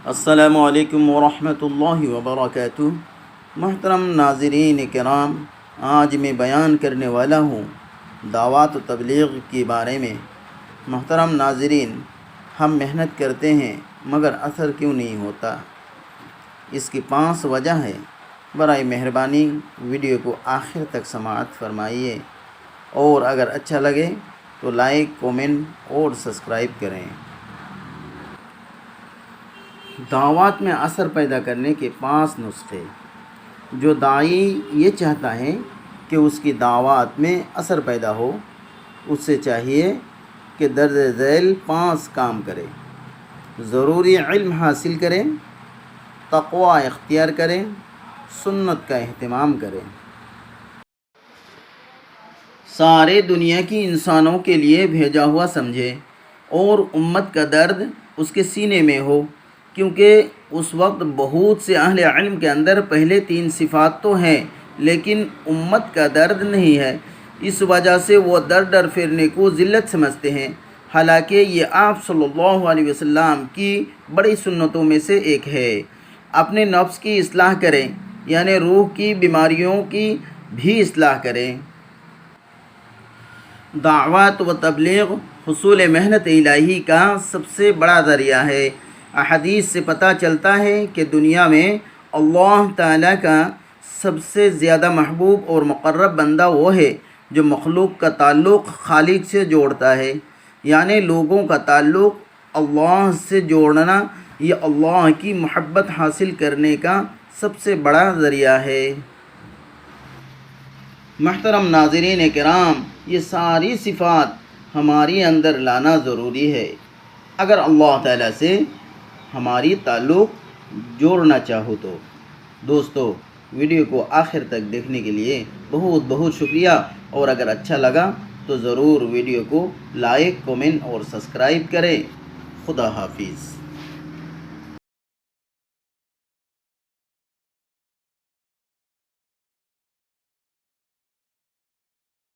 السلام علیکم ورحمۃ اللہ وبرکاتہ۔ محترم ناظرین کرام، آج میں بیان کرنے والا ہوں دعوت و تبلیغ کے بارے میں۔ محترم ناظرین، ہم محنت کرتے ہیں مگر اثر کیوں نہیں ہوتا؟ اس کی 5 وجہ ہے۔ برائے مہربانی ویڈیو کو آخر تک سماعت فرمائیے، اور اگر اچھا لگے تو لائک، کومنٹ اور سبسکرائب کریں۔ دعوت میں اثر پیدا کرنے کے 5 نسخے۔ جو داعی یہ چاہتا ہے کہ اس کی دعوت میں اثر پیدا ہو، اس سے چاہیے کہ درج ذیل 5 کام کرے۔ ضروری علم حاصل کریں، تقوی اختیار کریں، سنت کا اہتمام کریں۔ سارے دنیا کی انسانوں کے لیے بھیجا ہوا سمجھے، اور امت کا درد اس کے سینے میں ہو، کیونکہ اس وقت بہت سے اہل علم کے اندر پہلے 3 صفات تو ہیں، لیکن امت کا درد نہیں ہے۔ اس وجہ سے وہ ڈر پھرنے کو ذلت سمجھتے ہیں، حالانکہ یہ آپ صلی اللہ علیہ وسلم کی بڑی سنتوں میں سے ایک ہے۔ اپنے نفس کی اصلاح کریں، یعنی روح کی بیماریوں کی بھی اصلاح کریں۔ دعوت و تبلیغ حصول محنت الہی کا سب سے بڑا ذریعہ ہے۔ احادیث سے پتہ چلتا ہے کہ دنیا میں اللہ تعالیٰ کا سب سے زیادہ محبوب اور مقرب بندہ وہ ہے جو مخلوق کا تعلق خالق سے جوڑتا ہے، یعنی لوگوں کا تعلق اللہ سے جوڑنا یہ اللہ کی محبت حاصل کرنے کا سب سے بڑا ذریعہ ہے۔ محترم ناظرین کرام، یہ ساری صفات ہمارے اندر لانا ضروری ہے اگر اللہ تعالیٰ سے ہماری تعلق جوڑنا چاہو تو۔ دوستو، ویڈیو کو آخر تک دیکھنے کے لیے بہت بہت شکریہ، اور اگر اچھا لگا تو ضرور ویڈیو کو لائک، کومنٹ اور سبسکرائب کریں۔ خدا حافظ۔